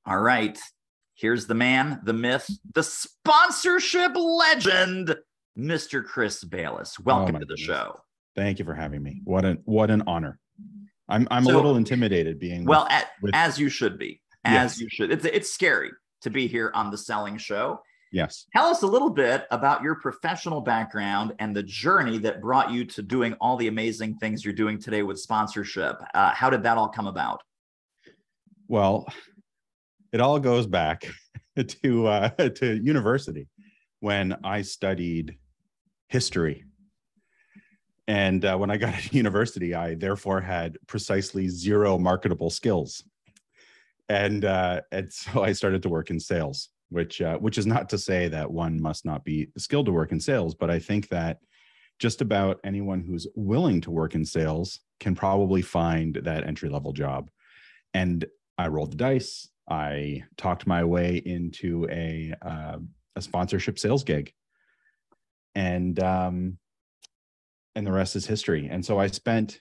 All right. Here's the man, the myth, the sponsorship legend, Mr. Chris Baylis. Welcome to the show. Thank you for having me. What an honor. I'm a little intimidated being as you should be. You should. It's scary to be here on the Selling Show. Yes. Tell us a little bit about your professional background and the journey that brought you to doing all the amazing things you're doing today with sponsorship. How did that all come about? Well, it all goes back to university when I studied history. And when I got to university, I therefore had precisely zero marketable skills. And so I started to work in sales, which is not to say that one must not be skilled to work in sales, but I think that just about anyone who's willing to work in sales can probably find that entry-level job. And I rolled the dice. I talked my way into a sponsorship sales gig, and the rest is history. And so I spent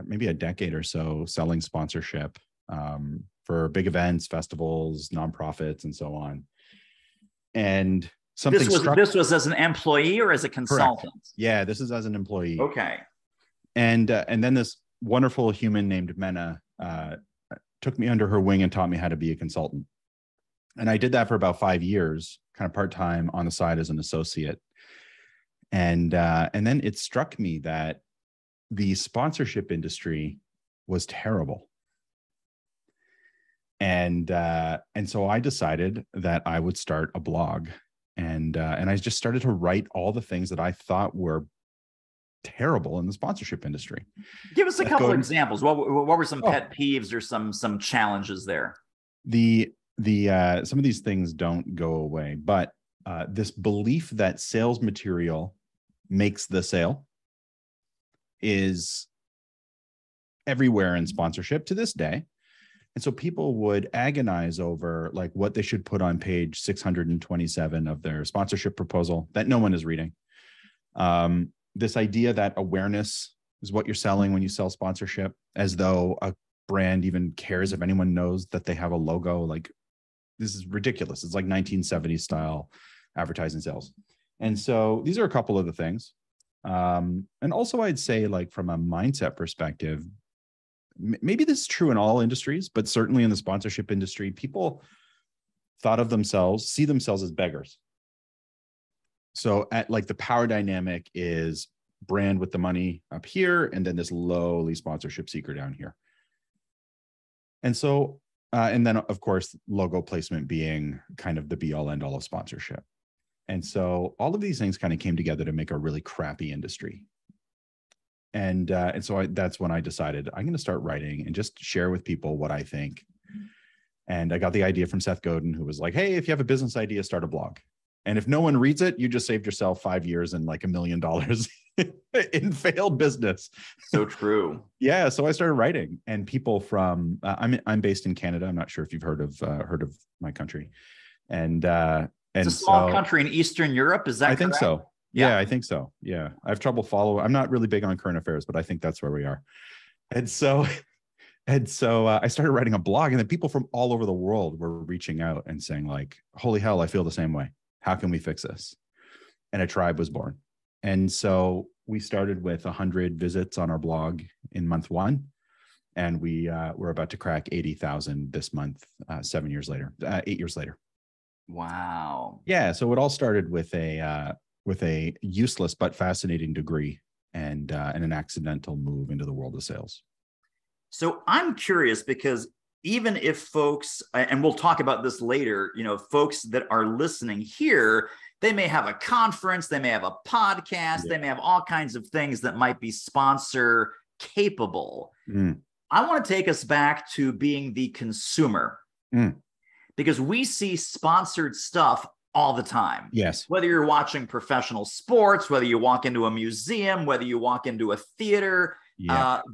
maybe a decade or so selling sponsorship for big events, festivals, nonprofits, and so on. And this was as an employee or as a consultant? Correct. Yeah, this is as an employee. Okay. And then this wonderful human named Mena took me under her wing and taught me how to be a consultant. And I did that for about 5 years, kind of part-time on the side as an associate. And then it struck me that the sponsorship industry was terrible. And so I decided that I would start a blog, and I just started to write all the things that I thought were terrible in the sponsorship industry. Give us a couple of examples. What were some pet peeves or some challenges there? Some of these things don't go away, but this belief that sales material makes the sale is everywhere in sponsorship to this day. And so people would agonize over like what they should put on page 627 of their sponsorship proposal that no one is reading. This idea that awareness is what you're selling when you sell sponsorship, as though a brand even cares if anyone knows that they have a logo. Like, this is ridiculous. It's like 1970s style advertising sales. And so these are a couple of the things. And also I'd say, like, from a mindset perspective, maybe this is true in all industries, but certainly in the sponsorship industry, people see themselves as beggars. So at like the power dynamic is brand with the money up here, and then this lowly sponsorship seeker down here. And so, and then of course, logo placement being kind of the be all end all of sponsorship. And so all of these things kind of came together to make a really crappy industry. And so that's when I decided I'm going to start writing and just share with people what I think. And I got the idea from Seth Godin, who was like, hey, if you have a business idea, start a blog. And if no one reads it, you just saved yourself 5 years and like $1 million in failed business. So true. Yeah. So I started writing, and people from I'm based in Canada. I'm not sure if you've heard of my country. And it's a small country in Eastern Europe. Is that correct? I think so. Yeah, I think so. Yeah. I have trouble following. I'm not really big on current affairs, but I think that's where we are. And so I started writing a blog, and then people from all over the world were reaching out and saying like, holy hell, I feel the same way. How can we fix this? And a tribe was born. And so we started with 100 visits on our blog in month 1. And we're about to crack 80,000 this month, 8 years later. Wow. Yeah. So it all started with a useless but fascinating degree and an accidental move into the world of sales. So I'm curious, because even if folks, and we'll talk about this later, folks that are listening here, they may have a conference, they may have a podcast, they may have all kinds of things that might be sponsor capable. I want to take us back to being the consumer, because we see sponsored stuff all the time. Yes. Whether you're watching professional sports, whether you walk into a museum, whether you walk into a theater,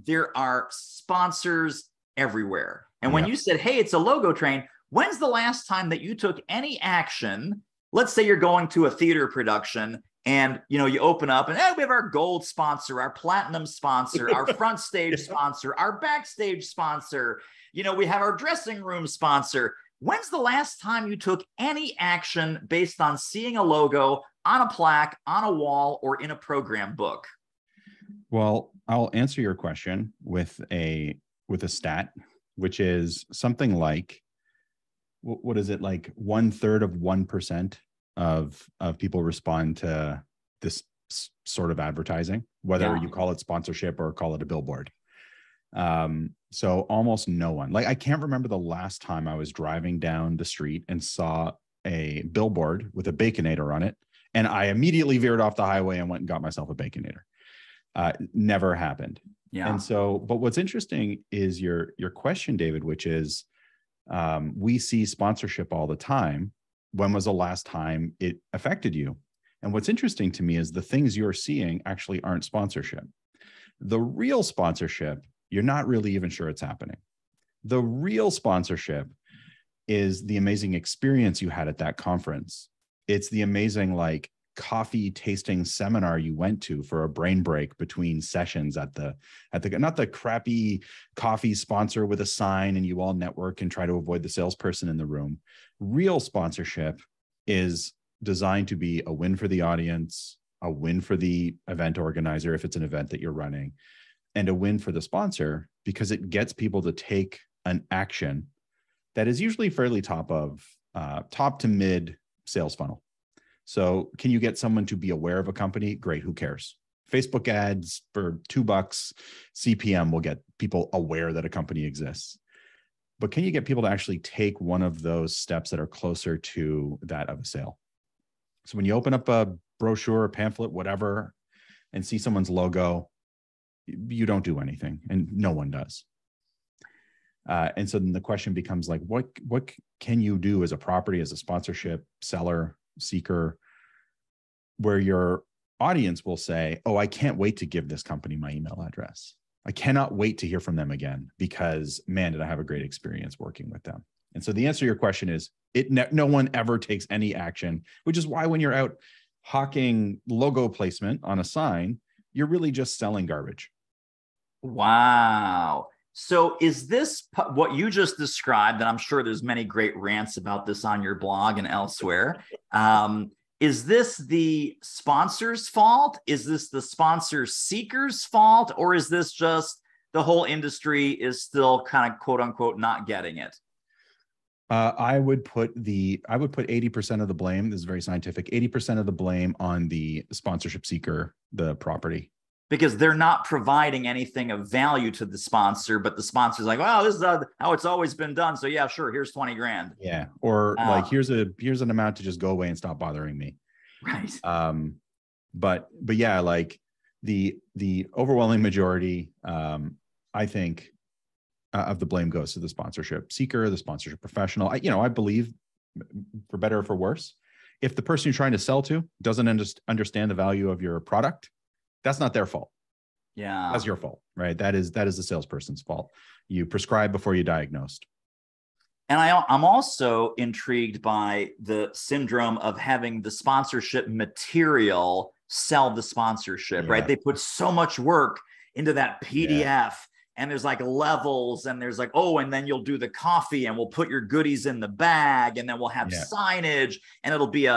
there are sponsors everywhere. And when you said, hey, it's a logo train, when's the last time that you took any action? Let's say you're going to a theater production And, you open up and we have our gold sponsor, our platinum sponsor, our front stage sponsor, our backstage sponsor. We have our dressing room sponsor. When's the last time you took any action based on seeing a logo on a plaque, on a wall, or in a program book? Well, I'll answer your question with a stat, which is something like, what is it, like 1/3 of 1% of people respond to this sort of advertising, whether you call it sponsorship or call it a billboard. So almost no one. Like, I can't remember the last time I was driving down the street and saw a billboard with a Baconator on it, and I immediately veered off the highway and went and got myself a Baconator. Never happened. Yeah. And so, but what's interesting is your question, David, which is, we see sponsorship all the time. When was the last time it affected you? And what's interesting to me is the things you're seeing actually aren't sponsorship. The real sponsorship, you're not really even sure it's happening. The real sponsorship is the amazing experience you had at that conference. It's the amazing, like, coffee tasting seminar you went to for a brain break between sessions at the not the crappy coffee sponsor with a sign and you all network and try to avoid the salesperson in the room. Real sponsorship is designed to be a win for the audience, a win for the event organizer if it's an event that you're running, and a win for the sponsor because it gets people to take an action that is usually fairly top to mid sales funnel. So can you get someone to be aware of a company? Great. Who cares? Facebook ads for $2 CPM will get people aware that a company exists. But can you get people to actually take one of those steps that are closer to that of a sale? So when you open up a brochure, a pamphlet, whatever, and see someone's logo, you don't do anything, and no one does. And so then the question becomes like, what can you do as a property, as a sponsorship seller, seeker, where your audience will say, oh, I can't wait to give this company my email address. I cannot wait to hear from them again because, man, did I have a great experience working with them. And so the answer to your question is no one ever takes any action, which is why when you're out hawking logo placement on a sign, you're really just selling garbage. Wow. So is this what you just described, and I'm sure there's many great rants about this on your blog and elsewhere. Is this the sponsor's fault? Is this the sponsor seeker's fault? Or is this just the whole industry is still kind of quote unquote not getting it? I would put 80% of the blame, this is very scientific, 80% of the blame on the sponsorship seeker, the property. Because they're not providing anything of value to the sponsor, but the sponsor's like, well, this is how it's always been done. So yeah, sure, here's 20 grand. Yeah. Or like, here's an amount to just go away and stop bothering me. Right. But yeah, like the overwhelming majority, I think, of the blame goes to the sponsorship seeker, the sponsorship professional. I believe, for better or for worse, if the person you're trying to sell to doesn't understand the value of your product, that's not their fault. Yeah. That's your fault, right? That is the salesperson's fault. You prescribe before you diagnosed. And I'm also intrigued by the syndrome of having the sponsorship material sell the sponsorship, right? They put so much work into that PDF, and there's like levels, and there's like, oh, and then you'll do the coffee, and we'll put your goodies in the bag, and then we'll have signage, and it'll be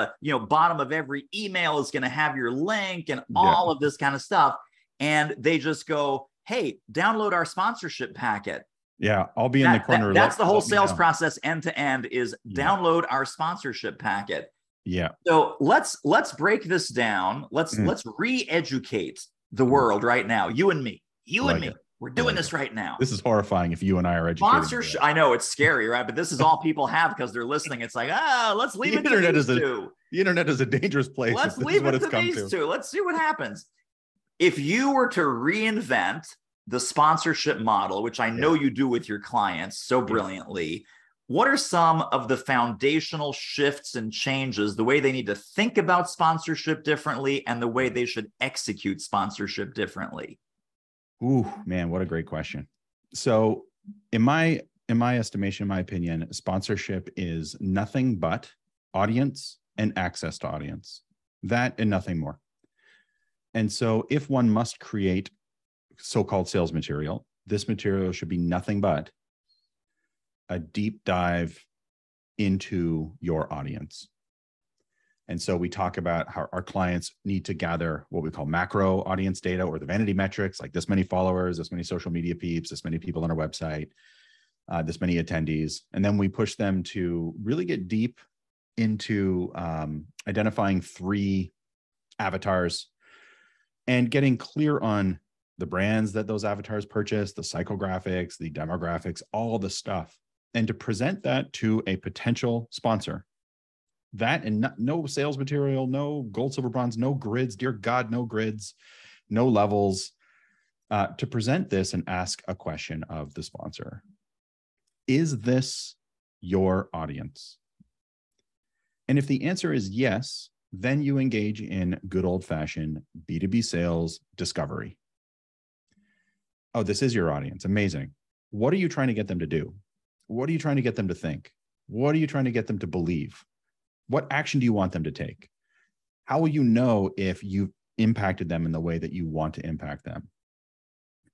bottom of every email is going to have your link and all of this kind of stuff. And they just go, hey, download our sponsorship packet. Yeah, I'll be in the corner. That's the whole sales process end to end is download our sponsorship packet. Yeah. So let's break this down. Let's re-educate the world right now. You and me. We're doing this right now. This is horrifying if you and I are educated. Sponsorship. I know it's scary, right? But this is all people have because they're listening. It's like, let's leave it to these two. The internet is a dangerous place. Let's leave it to these two. Let's see what happens. If you were to reinvent the sponsorship model, which I know you do with your clients so brilliantly, what are some of the foundational shifts and changes, the way they need to think about sponsorship differently and the way they should execute sponsorship differently? Ooh, man, what a great question. So in my estimation, in my opinion, sponsorship is nothing but audience and access to audience. that and nothing more. And so if one must create so-called sales material, this material should be nothing but a deep dive into your audience. And so we talk about how our clients need to gather what we call macro audience data, or the vanity metrics, like this many followers, this many social media peeps, this many people on our website, this many attendees. And then we push them to really get deep into identifying 3 avatars and getting clear on the brands that those avatars purchase, the psychographics, the demographics, all the stuff, and to present that to a potential sponsor. That and no sales material, no gold, silver, bronze, no grids, dear God, no grids, no levels, to present this and ask a question of the sponsor. Is this your audience? And if the answer is yes, then you engage in good old-fashioned B2B sales discovery. Oh, this is your audience. Amazing. What are you trying to get them to do? What are you trying to get them to think? What are you trying to get them to believe? What action do you want them to take? How will you know if you've impacted them in the way that you want to impact them?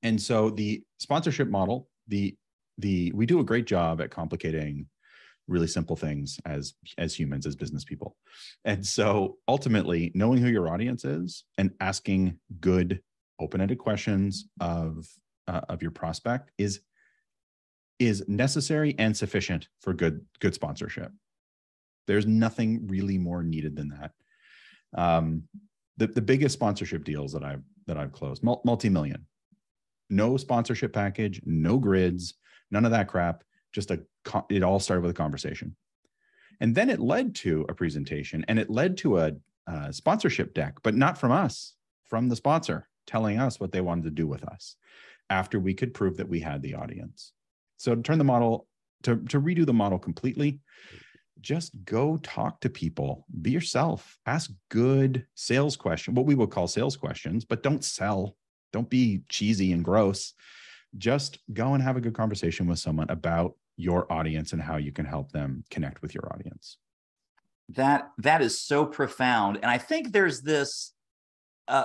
And so the sponsorship model, we do a great job at complicating really simple things as humans, as business people. And so ultimately, knowing who your audience is and asking good, open-ended questions of your prospect is necessary and sufficient for good sponsorship. There's nothing really more needed than that. The biggest sponsorship deals that I've closed, multi-million, no sponsorship package, no grids, none of that crap. Just it all started with a conversation, and then it led to a presentation, and it led to a sponsorship deck, but not from us, from the sponsor telling us what they wanted to do with us after we could prove that we had the audience. So to turn the model, to redo the model completely, just go talk to people, be yourself, ask good sales questions, what we would call sales questions, but don't sell, don't be cheesy and gross. Just go and have a good conversation with someone about your audience and how you can help them connect with your audience. That is so profound. And I think there's this,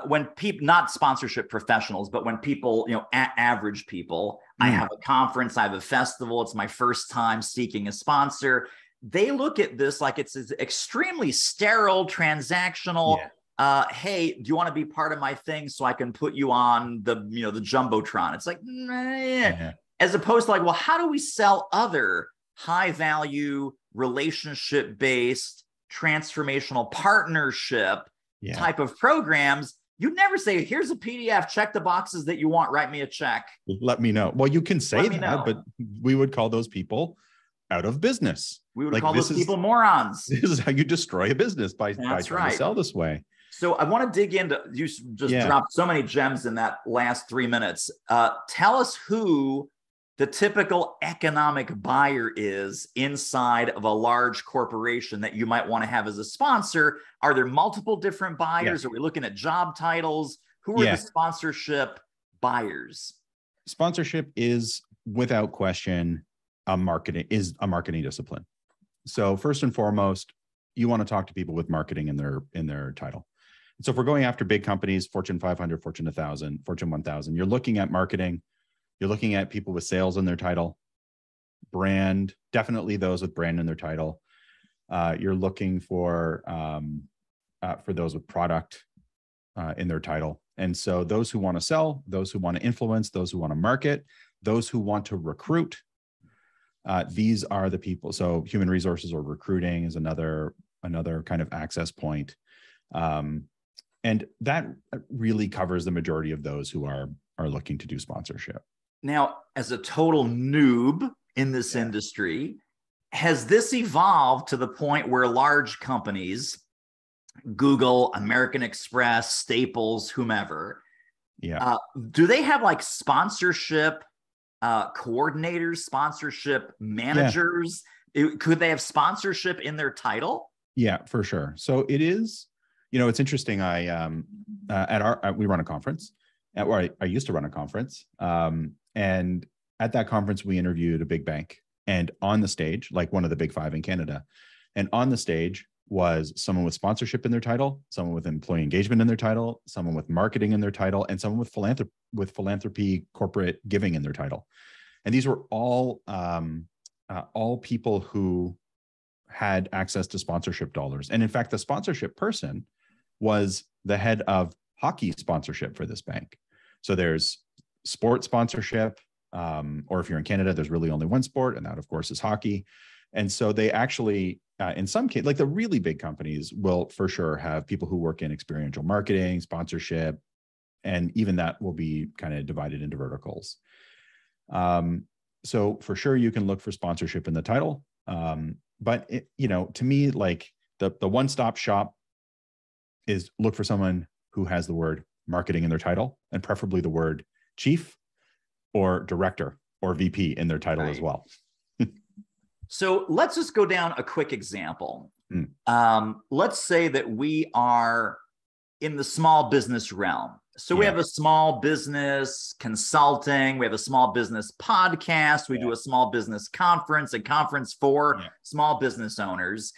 when people, not sponsorship professionals, but when people, average people, I have a conference, I have a festival, it's my first time seeking a sponsor. They look at this like it's extremely sterile, transactional. Yeah. Hey, do you want to be part of my thing so I can put you on the Jumbotron? It's like, nah. As opposed to like, well, how do we sell other high value, relationship based, transformational partnership type of programs? You'd never say, here's a PDF, check the boxes that you want, write me a check. Let me know. Well, you can say that, but we would call those people out of business. We would call those people morons. This is how you destroy a business, by trying to sell this way. So I want to dig into, you just dropped so many gems in that last 3 minutes. Tell us who the typical economic buyer is inside of a large corporation that you might want to have as a sponsor. Are there multiple different buyers? Yes. Are we looking at job titles? Who are the sponsorship buyers? Sponsorship is, without question, a marketing discipline. So first and foremost, you want to talk to people with marketing in their title. So if we're going after big companies, Fortune 500, Fortune 1000, Fortune 1000, you're looking at marketing. You're looking at people with sales in their title, brand, definitely those with brand in their title. You're looking for those with product in their title. And so those who want to sell, those who want to influence, those who want to market, those who want to recruit, these are the people. So human resources or recruiting is another kind of access point. And that really covers the majority of those who are looking to do sponsorship. Now, as a total noob in this industry, has this evolved to the point where large companies, Google, American Express, Staples, whomever, do they have like sponsorship coordinators, sponsorship managers? Could they have sponsorship in their title? Yeah, for sure. So it is, it's interesting. We run a conference, or I used to run a conference. And at that conference, we interviewed a big bank, and on the stage, like one of the big 5 in Canada, and on the stage, was someone with sponsorship in their title, someone with employee engagement in their title, someone with marketing in their title, and someone with philanthropy, corporate giving in their title. And these were all people who had access to sponsorship dollars. And in fact, the sponsorship person was the head of hockey sponsorship for this bank. So there's sports sponsorship, or if you're in Canada, there's really only one sport, and that, of course, is hockey. And so they actually, in some cases, like the really big companies will for sure have people who work in experiential marketing, sponsorship, and even that will be kind of divided into verticals. So for sure, you can look for sponsorship in the title. But it, to me, like the one-stop shop is look for someone who has the word marketing in their title, and preferably the word chief or director or VP in their title as well. So let's just go down a quick example. Let's say that we are in the small business realm. So we have a small business consulting, we have a small business podcast, we do a small business conference, a conference for small business owners.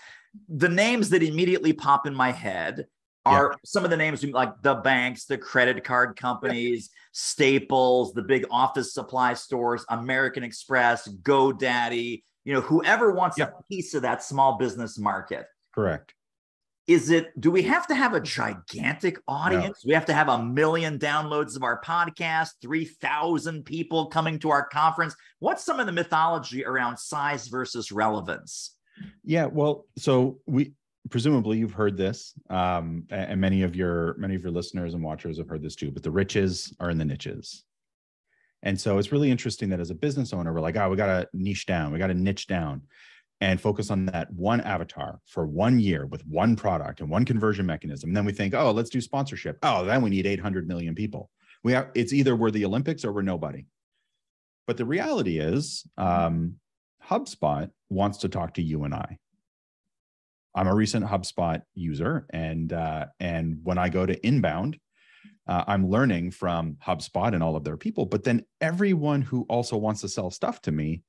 The names that immediately pop in my head are some of the names like the banks, the credit card companies, Staples, the big office supply stores, American Express, GoDaddy, whoever wants a piece of that small business market. Correct. Do we have to have a gigantic audience? No. We have to have 1 million downloads of our podcast, 3,000 people coming to our conference. What's some of the mythology around size versus relevance? Yeah, well, so presumably you've heard this, and many of your listeners and watchers have heard this too, but the riches are in the niches. And so it's really interesting that as a business owner, we're like, we got to niche down. We got to niche down and focus on that one avatar for 1 year with one product and one conversion mechanism. And then we think, let's do sponsorship. Then we need 800 million people. It's either we're the Olympics or we're nobody. But the reality is HubSpot wants to talk to you and I. I'm a recent HubSpot user. And when I go to inbound, I'm learning from HubSpot and all of their people, but then everyone who also wants to sell stuff to me,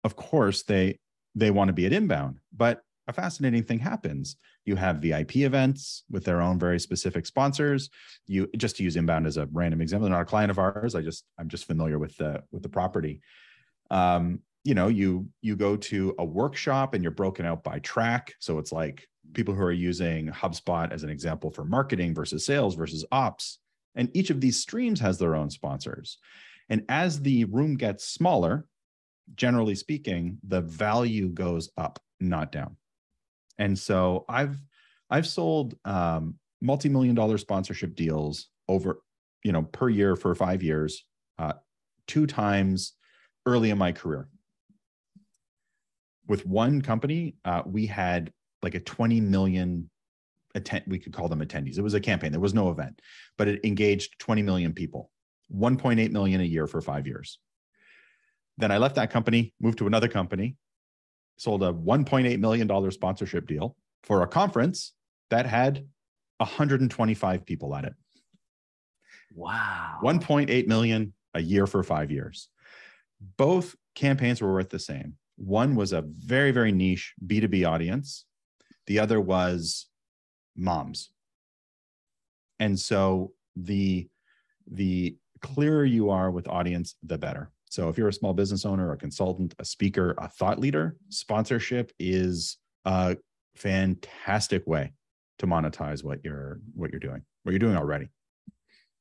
of course, they want to be at inbound. But a fascinating thing happens. You have VIP events with their own very specific sponsors. You just to use inbound as a random example, they're not a client of ours. I'm just familiar with the property. You go to a workshop and you're broken out by track. So it's like people who are using HubSpot as an example for marketing versus sales versus ops. And each of these streams has their own sponsors. And as the room gets smaller, generally speaking, the value goes up, not down. And so I've sold multi-million-dollar sponsorship deals over, per year for 5 years, 2 times early in my career. With one company, we had like a 20 million we could call them attendees. It was a campaign. There was no event, but it engaged 20 million people, 1.8 million a year for 5 years. Then I left that company, moved to another company, sold a $1.8 million sponsorship deal for a conference that had 125 people at it. Wow. 1.8 million a year for 5 years. Both campaigns were worth the same. One was a very, very niche B2B audience. The other was moms. And so the clearer you are with audience, the better. So if you're a small business owner, a consultant, a speaker, a thought leader, sponsorship is a fantastic way to monetize what you're doing already.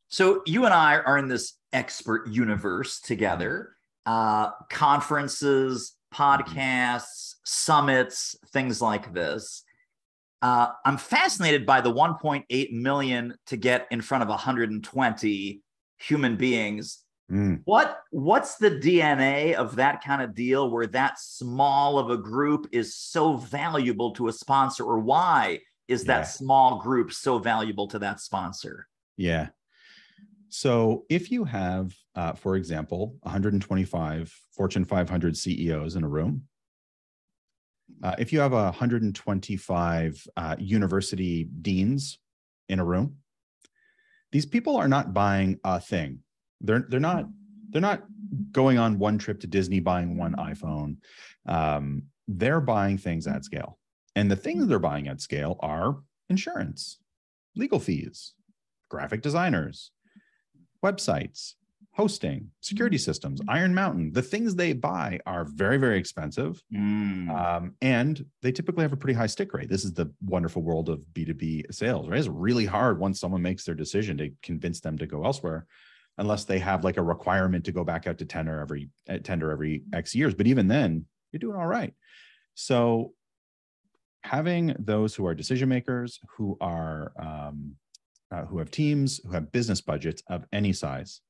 So you and I are in this expert universe together, conferences, podcasts, summits, things like this. I'm fascinated by the 1.8 million to get in front of 120 human beings. What's the DNA of that kind of deal where that small of a group is so valuable to a sponsor, or why is that small group so valuable to that sponsor? Yeah. So if you have, for example, 125 Fortune 500 CEOs in a room, if you have 125 university deans in a room, these people are not buying a thing. They're not going on one trip to Disney buying one iPhone. They're buying things at scale. And the things they're buying at scale are insurance, legal fees, graphic designers, websites, hosting, security systems, Iron Mountain. The things they buy are very, very expensive. And they typically have a pretty high stick rate. This is the wonderful world of B2B sales, right? It's really hard once someone makes their decision to convince them to go elsewhere, unless they have like a requirement to go back out to tender every X years. But even then, you're doing all right. So having those who are decision makers, who have teams, who have business budgets of any size.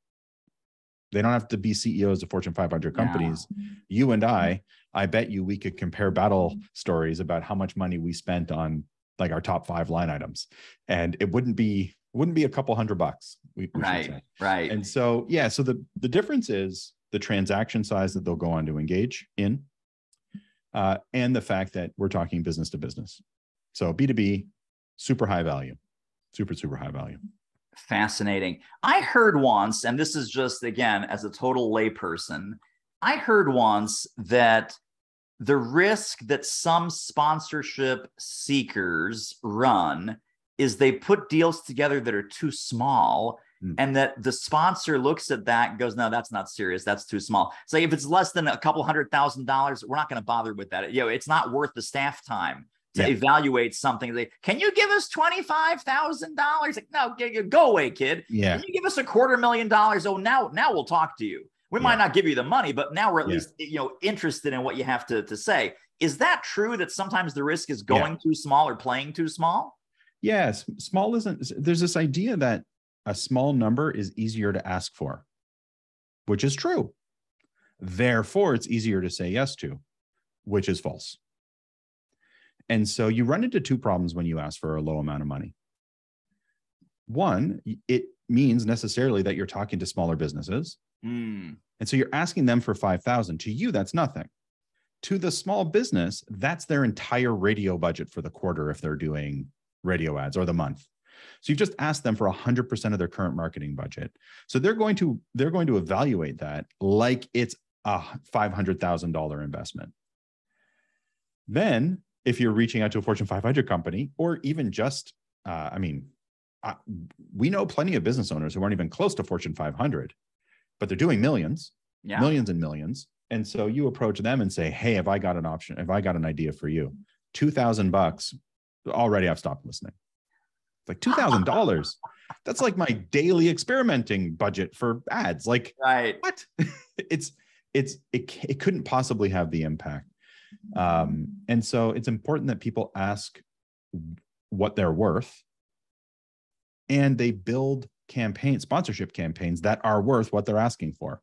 They don't have to be CEOs of Fortune 500 companies. Yeah. You and I bet you we could compare battle stories about how much money we spent on like our top 5 line items. And it wouldn't be a couple $100. We should say. Right. And so, yeah, so the difference is the transaction size that they'll go on to engage in, and the fact that we're talking business to business. So B2B, super high value, super high value. Fascinating. I heard once, and this is just, again, as a total layperson, I heard once that the risk that some sponsorship seekers run is they put deals together that are too small, and that the sponsor looks at that and goes, no, that's not serious. That's too small. So if it's less than a couple $100,000, we're not going to bother with that. It's not worth the staff time to evaluate something. Can you give us $25,000? Like, no, go away, kid. Yeah. Can you give us $250,000? Oh, now we'll talk to you. We might not give you the money, but now we're at least interested in what you have to say. Is that true that sometimes the risk is going too small or playing too small? Yes, small isn't. There's this idea that a small number is easier to ask for, which is true. Therefore, it's easier to say yes to, which is false. And so you run into 2 problems when you ask for a low amount of money. One, it means necessarily that you're talking to smaller businesses. And so you're asking them for 5,000. To you, that's nothing. To the small business, that's their entire radio budget for the quarter if they're doing radio ads, or the month. So you've just asked them for 100% of their current marketing budget. So they're going to evaluate that like it's a $500,000 investment. Then if you're reaching out to a Fortune 500 company, or even just, we know plenty of business owners who aren't even close to Fortune 500, but they're doing millions and millions. And so you approach them and say, hey, have I got an option? Have I got an idea for you? $2,000. Already I've stopped listening. It's like $2,000. That's like my daily experimenting budget for ads. Like, what? It couldn't possibly have the impact. And so it's important that people ask what they're worth, and they build sponsorship campaigns that are worth what they're asking for.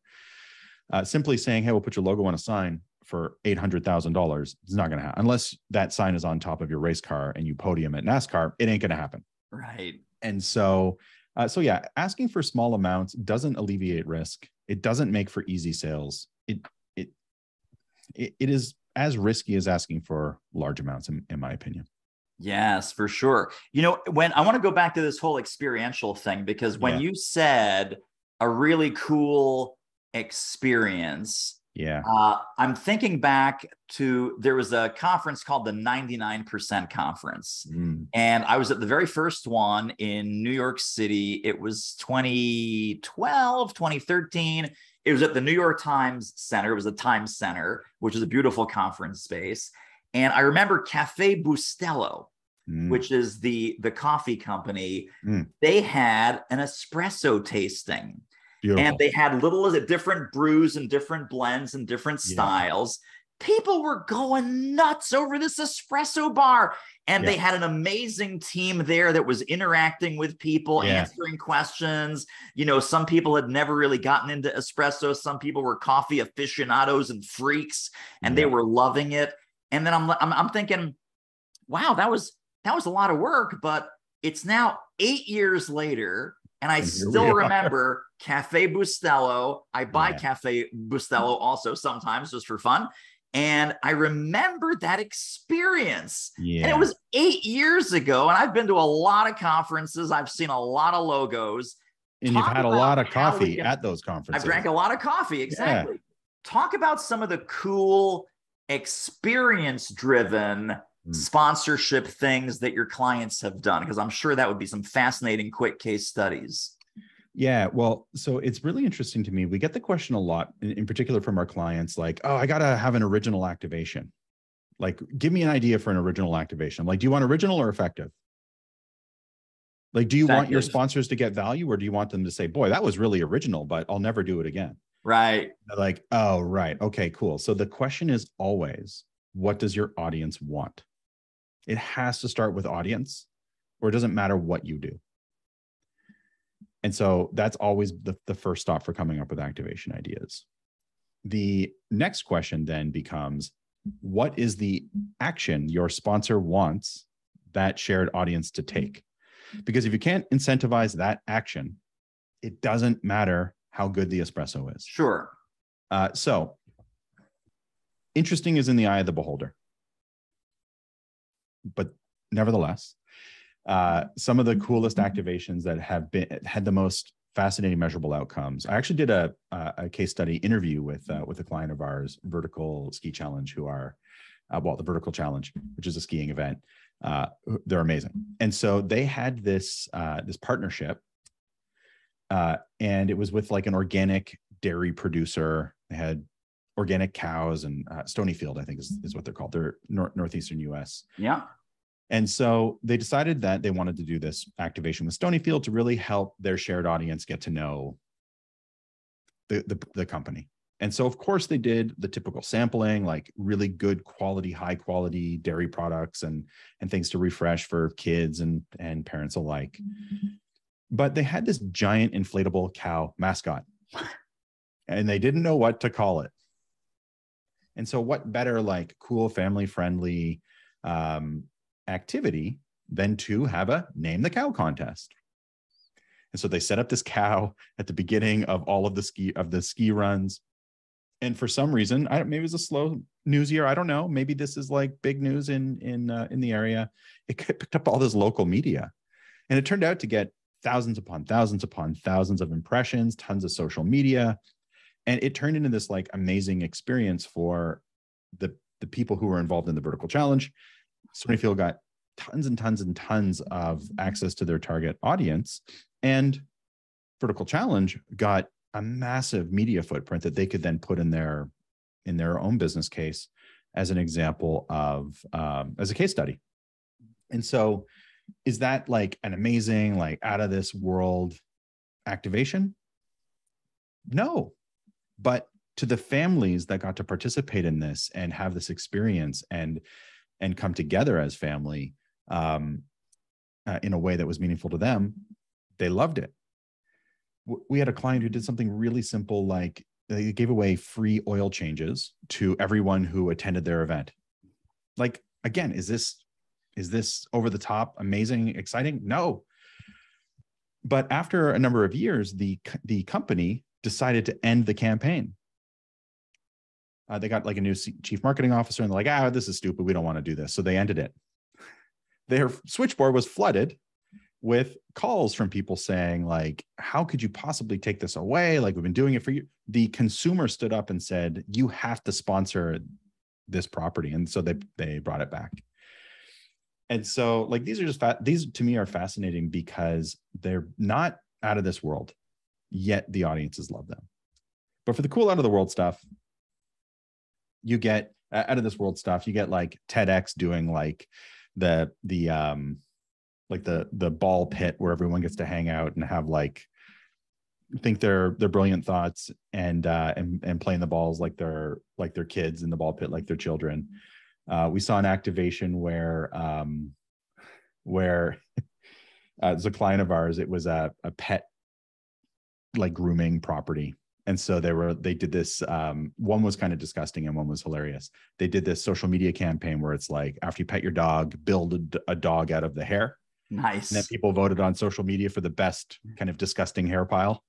Simply saying, hey, we'll put your logo on a sign for $800,000 is not going to happen unless that sign is on top of your race car and you podium at NASCAR. It ain't going to happen. Right. And so asking for small amounts doesn't alleviate risk. It doesn't make for easy sales. It is as risky as asking for large amounts, in my opinion. Yes, for sure. When I want to go back to this whole experiential thing, because when you said a really cool experience, I'm thinking back to, there was a conference called the 99% Conference. And I was at the very first one in New York City. It was 2012, 2013. It was at the New York Times Center. It was a Times Center, which is a beautiful conference space. And I remember Cafe Bustelo, which is the coffee company. They had an espresso tasting. Beautiful. And they had different brews and different blends and different styles. People were going nuts over this espresso bar. And they had an amazing team there that was interacting with people, answering questions. Some people had never really gotten into espresso. Some people were coffee aficionados and freaks, and they were loving it. And then I'm thinking, wow, that was a lot of work, but it's now 8 years later. And I still remember Cafe Bustelo. I buy Cafe Bustelo also sometimes just for fun. And I remember that experience. And it was 8 years ago. And I've been to a lot of conferences. I've seen a lot of logos. And you've had a lot of coffee at those conferences. I drank a lot of coffee. Exactly. Talk about some of the cool experience-driven sponsorship things that your clients have done? Because I'm sure that would be some fascinating, quick case studies. Yeah, well, so it's really interesting to me. We get the question a lot, in particular from our clients, like, oh, I got to have an original activation. Like, give me an idea for an original activation. I'm like, do you want original or effective? Like, do you want your sponsors to get value, or do you want them to say, boy, that was really original, but I'll never do it again? Right. They're like, oh, right. Okay, cool. So the question is always, what does your audience want? It has to start with audience, or it doesn't matter what you do. And so that's always the first stop for coming up with activation ideas. The next question then becomes, what is the action your sponsor wants that shared audience to take? Because if you can't incentivize that action, it doesn't matter how good the espresso is. Sure. So interesting is in the eye of the beholder. But nevertheless, some of the coolest activations that have had the most fascinating measurable outcomes. I actually did a case study interview with a client of ours, Vertical Ski Challenge, who are the Vertical Challenge, which is a skiing event. They're amazing, and so they had this partnership, and it was with like an organic dairy producer. They had organic cows, and Stonyfield, I think is what they're called. They're northeastern U.S. Yeah. And so they decided that they wanted to do this activation with Stonyfield to really help their shared audience get to know the company. And so, of course, they did the typical sampling, like really good quality, high quality dairy products and things to refresh for kids and parents alike. But they had this giant inflatable cow mascot, and they didn't know what to call it. And so what better, like, cool, family-friendly activity than to have a name the cow contest. And so they set up this cow at the beginning of all of the ski runs. And for some reason, maybe it was a slow news year. I don't know. Maybe this is like big news in the area. It picked up all this local media, and it turned out to get thousands upon thousands upon thousands of impressions, tons of social media, and it turned into this like amazing experience for the people who were involved in the Vertical Challenge. Stonyfield got tons and tons and tons of access to their target audience, and Vertical Challenge got a massive media footprint that they could then put in their own business case as an example of as a case study. And so, is that like an amazing, like out of this world activation? No, but to the families that got to participate in this and have this experience and come together as family in a way that was meaningful to them, they loved it. We had a client who did something really simple, like they gave away free oil changes to everyone who attended their event. Like, again, is this over the top, amazing, exciting? No. But after a number of years, the company decided to end the campaign. They got like a new chief marketing officer, and they're like, this is stupid. We don't want to do this. So they ended it. Their switchboard was flooded with calls from people saying, like, how could you possibly take this away? Like, we've been doing it for you. The consumer stood up and said, you have to sponsor this property. And so they brought it back. And so, like, these to me are fascinating because they're not out of this world, yet the audiences love them. But for the cool out of the world stuff, you get out of this world stuff, you get like TEDx doing like the ball pit where everyone gets to hang out and have like think their brilliant thoughts and playing the balls like they're kids in the ball pit, like they're children. We saw an activation where as a client of ours, it was a pet like grooming property. And so they did this, one was kind of disgusting and one was hilarious. They did this social media campaign where it's like, after you pet your dog, build a dog out of the hair. Nice. And then people voted on social media for the best kind of disgusting hair pile.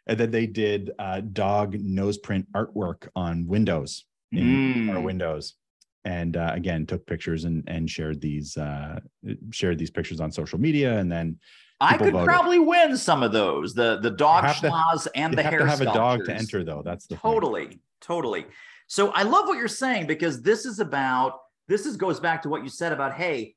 And then they did dog nose print artwork on windows, in our windows. And again, took pictures and shared these pictures on social media. And then I could probably win some of those, the dog schnoz and the hair. You have to have sculptures. A dog to enter, though. That's the totally. So I love what you're saying, because this is about goes back to what you said about, hey,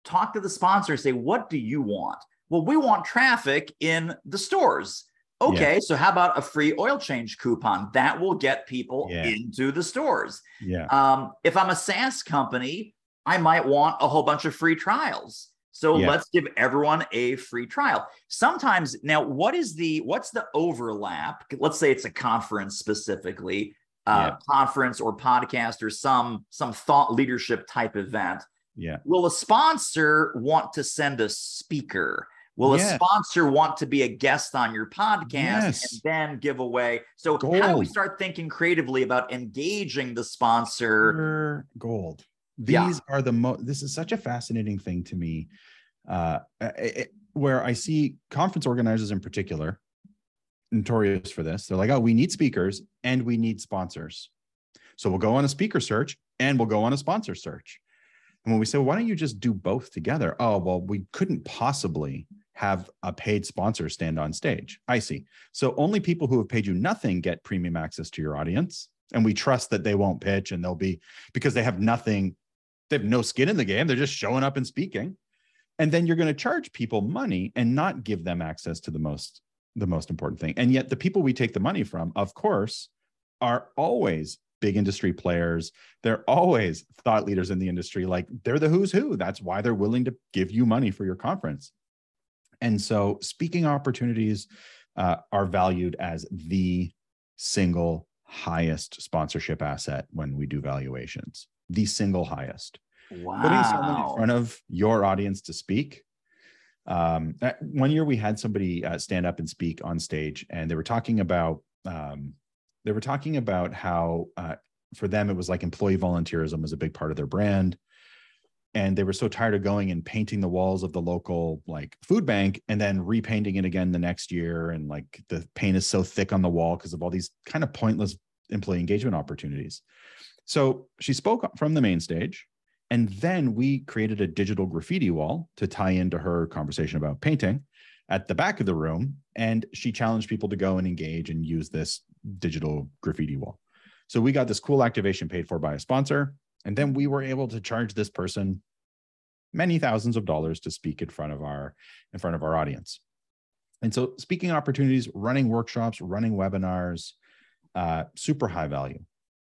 talk to the sponsor and say, what do you want? Well, we want traffic in the stores. Okay, so how about a free oil change coupon? That will get people into the stores. If I'm a SaaS company, I might want a whole bunch of free trials. So let's give everyone a free trial. Sometimes, now, what's the overlap? Let's say it's a conference specifically, conference or podcast or some thought leadership type event. Will a sponsor want to send a speaker? Will a sponsor want to be a guest on your podcast and then give away? So how do we start thinking creatively about engaging the sponsor? Gold. These are this is such a fascinating thing to me, where I see conference organizers in particular, notorious for this. They're like, oh, we need speakers and we need sponsors. So we'll go on a speaker search and we'll go on a sponsor search. And when we say, well, why don't you just do both together? Oh, well, we couldn't possibly have a paid sponsor stand on stage. I see. So only people who have paid you nothing get premium access to your audience. And we trust that they won't pitch and they'll be, because they have nothing, they have no skin in the game. They're just showing up and speaking. And then you're going to charge people money and not give them access to the most important thing. And yet the people we take the money from, of course, are always big industry players. They're always thought leaders in the industry. Like, they're the who's who. That's why they're willing to give you money for your conference. And so speaking opportunities are valued as the single highest sponsorship asset when we do valuations, the single highest. Wow. Putting someone in front of your audience to speak. One year we had somebody stand up and speak on stage, and they were talking about how for them, it was like employee volunteerism was a big part of their brand. And they were so tired of going and painting the walls of the local like food bank and then repainting it again the next year. And like the paint is so thick on the wall because of all these kind of pointless employee engagement opportunities. So she spoke from the main stage, and then we created a digital graffiti wall to tie into her conversation about painting at the back of the room. And she challenged people to go and engage and use this digital graffiti wall. So we got this cool activation paid for by a sponsor. And then we were able to charge this person many thousands of dollars to speak in front of our audience. And so speaking opportunities, running workshops, running webinars, super high value.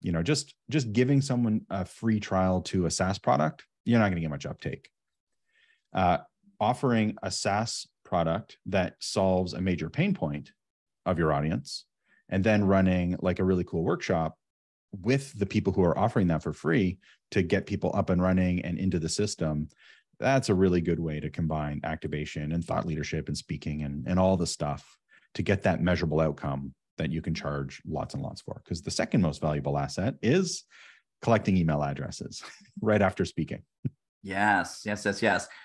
You know, just giving someone a free trial to a SaaS product, you're not going to get much uptake. Offering a SaaS product that solves a major pain point of your audience, and then running like a really cool workshop with the people who are offering that for free to get people up and running and into the system. That's a really good way to combine activation and thought leadership and speaking and all the stuff to get that measurable outcome that you can charge lots and lots for. Because the second most valuable asset is collecting email addresses right after speaking. Yes.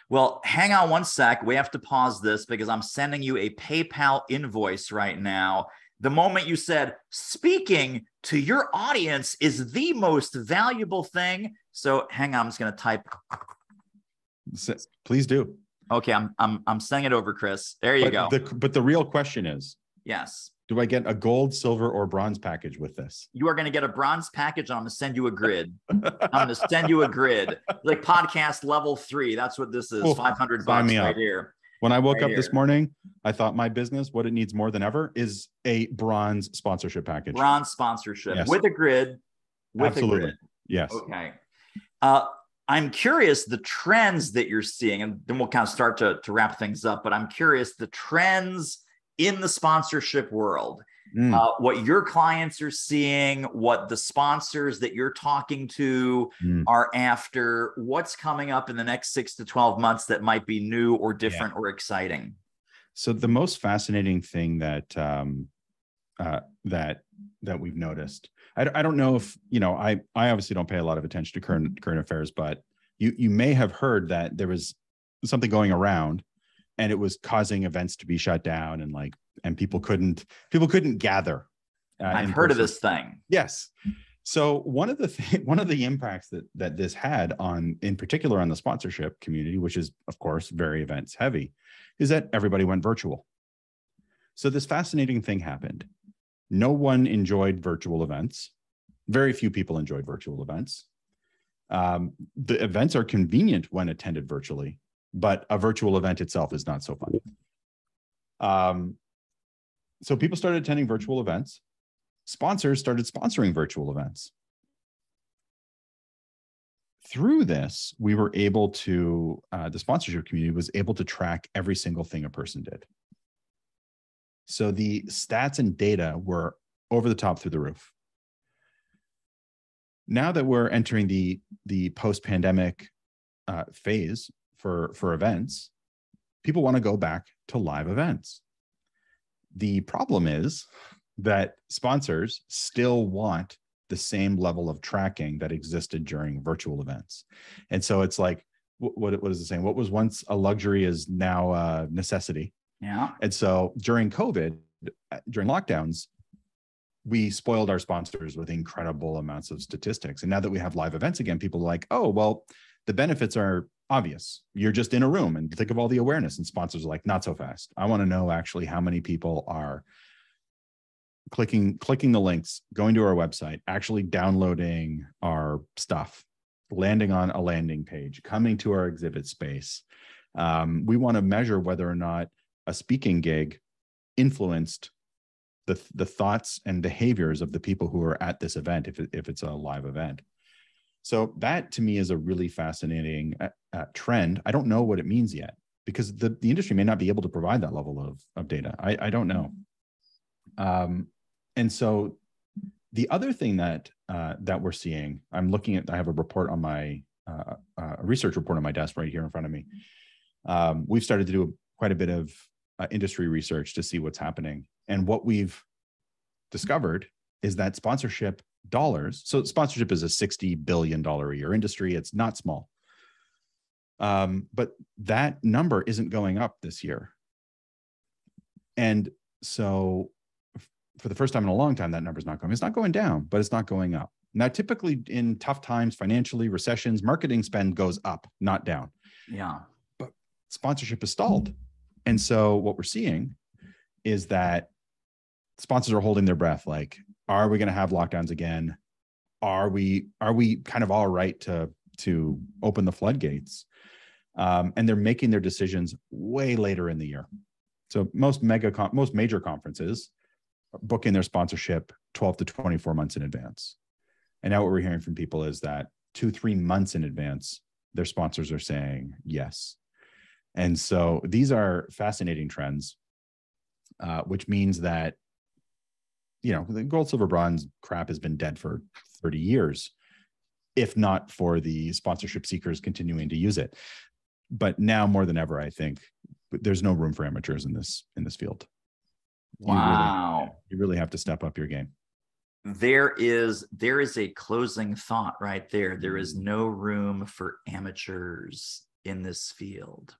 Well, hang on one sec. We have to pause this because I'm sending you a PayPal invoice right now. The moment you said speaking to your audience is the most valuable thing. So hang on, I'm just going to type. Please do. Okay, I'm sending it over, Chris. There you go. But the real question is, yes, do I get a gold, silver, or bronze package with this? You are going to get a bronze package. I'm going to send you a grid. I'm going to send you a grid, like podcast level 3. That's what this is. Ooh, $500 right here. When I woke up this morning, I thought my business, what it needs more than ever, is a bronze sponsorship package. Bronze sponsorship with a grid. Absolutely. A grid. Yes. Okay. I'm curious the trends that you're seeing, and then we'll kind of start to wrap things up. But I'm curious the trends in the sponsorship world, what your clients are seeing, what the sponsors that you're talking to are after, what's coming up in the next 6 to 12 months that might be new or different or exciting. So the most fascinating thing that we've noticed, I don't know if, I obviously don't pay a lot of attention to current affairs, but you may have heard that there was something going around and it was causing events to be shut down and people couldn't gather. I've heard of this thing. Yes. So one of the impacts that this had in particular on the sponsorship community, which is of course very events heavy, is that everybody went virtual. So this fascinating thing happened. No one enjoyed virtual events. Very few people enjoyed virtual events. The events are convenient when attended virtually, but a virtual event itself is not so fun. So people started attending virtual events. Sponsors started sponsoring virtual events. Through this, we were able to, the sponsorship community was able to track every single thing a person did. So the stats and data were over the top through the roof. Now that we're entering the post-pandemic phase for events, people want to go back to live events. The problem is that sponsors still want the same level of tracking that existed during virtual events. And so it's like, what is it saying? What was once a luxury is now a necessity. Yeah. And so during COVID, during lockdowns, we spoiled our sponsors with incredible amounts of statistics. And now that we have live events again, people are like, oh, well, the benefits are obvious. You're just in a room and think of all the awareness. And sponsors are like, not so fast. I want to know actually how many people are clicking the links, going to our website, actually downloading our stuff, landing on a landing page, coming to our exhibit space. We want to measure whether or not a speaking gig influenced the thoughts and behaviors of the people who are at this event, if it's a live event. So that to me is a really fascinating trend. I don't know what it means yet, because the industry may not be able to provide that level of data. I don't know. And so the other thing that we're seeing, I'm looking at, I have a report on my, a research report on my desk right here in front of me. We've started to do quite a bit of industry research to see what's happening. And what we've discovered is that sponsorship dollars, so sponsorship is a $60 billion a year industry. It's not small. But that number isn't going up this year. And so for the first time in a long time, that number's not going, it's not going down, but it's not going up. Now, typically in tough times, financially, recessions, marketing spend goes up, not down. Yeah. But sponsorship is stalled. And so what we're seeing is that sponsors are holding their breath. Like, are we going to have lockdowns again? Are we kind of all right to open the floodgates? And they're making their decisions way later in the year. So most major conferences are booking their sponsorship 12 to 24 months in advance. And now what we're hearing from people is that 2-3 months in advance, their sponsors are saying yes. And so these are fascinating trends, which means that, you know, the gold, silver, bronze crap has been dead for 30 years, if not for the sponsorship seekers continuing to use it. But now more than ever, I think there's no room for amateurs in this field. Wow. You really have to step up your game. There is a closing thought right there. There is no room for amateurs in this field.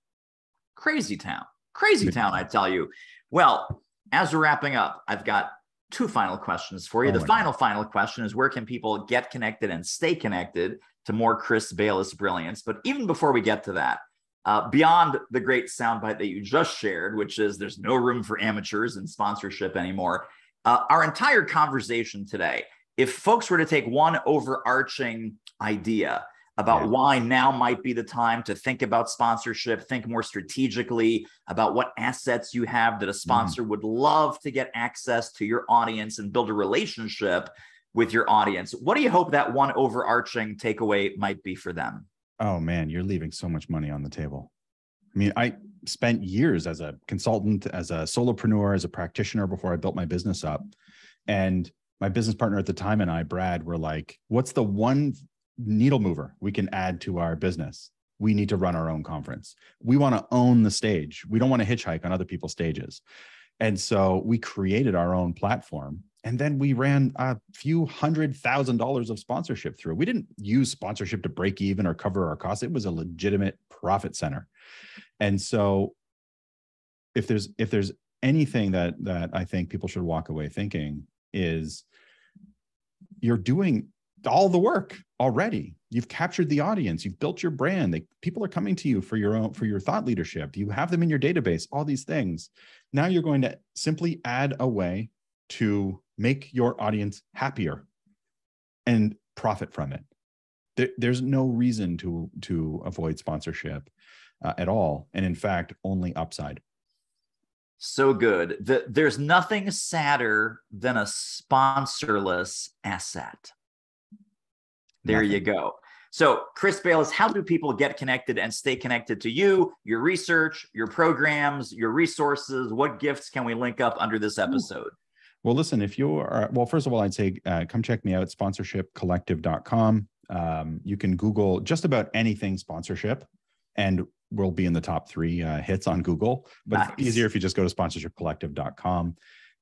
Crazy town, I tell you. Well, as we're wrapping up, I've got 2 final questions for you. The final question is, where can people get connected and stay connected to more Chris Baylis brilliance? But even before we get to that, beyond the great soundbite that you just shared, which is there's no room for amateurs in sponsorship anymore, our entire conversation today, if folks were to take one overarching idea about why now might be the time to think about sponsorship, think more strategically about what assets you have that a sponsor would love to get access to your audience and build a relationship with your audience, what do you hope that one overarching takeaway might be for them? Oh man, you're leaving so much money on the table. I mean, I spent years as a consultant, as a solopreneur, as a practitioner before I built my business up. And my business partner at the time and I, Brad, were like, what's the one needle mover we can add to our business? We need to run our own conference. We want to own the stage. We don't want to hitchhike on other people's stages. And so we created our own platform. And then we ran a few $100,000 of sponsorship through. We didn't use sponsorship to break even or cover our costs. It was a legitimate profit center. And so if there's anything that I think people should walk away thinking is, you're doing all the work already. You've captured the audience. You've built your brand. People are coming to you for your thought leadership. You have them in your database, all these things. Now you're going to simply add a way to make your audience happier and profit from it. there's no reason to avoid sponsorship at all. And in fact, only upside. So good. There's nothing sadder than a sponsorless asset. There you go. So, Chris Baylis, how do people get connected and stay connected to you, your research, your programs, your resources? What gifts can we link up under this episode? Well, listen, if you are, well, first of all, I'd say come check me out, sponsorshipcollective.com. You can Google just about anything sponsorship, and we'll be in the top 3 hits on Google. But nice. It's easier if you just go to sponsorshipcollective.com.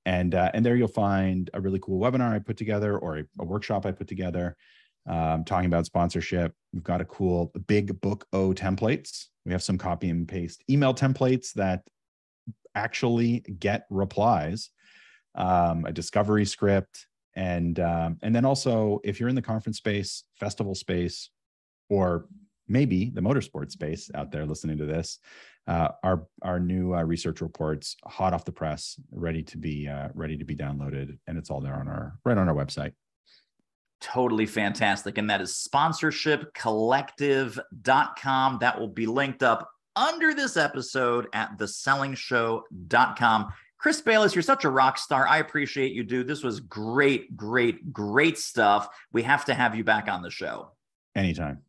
And there you'll find a really cool webinar I put together, or a workshop I put together, talking about sponsorship. We've got a cool big book O templates. We have some copy and paste email templates that actually get replies, a discovery script, and then also, if you're in the conference space, festival space, or maybe the motorsport space out there listening to this, our new research reports, hot off the press, ready to be downloaded, and it's all there right on our website. Totally fantastic. And that is sponsorshipcollective.com. That will be linked up under this episode at thesellingshow.com. Chris Baylis, you're such a rock star. I appreciate you, dude. This was great, great, great stuff. We have to have you back on the show. Anytime.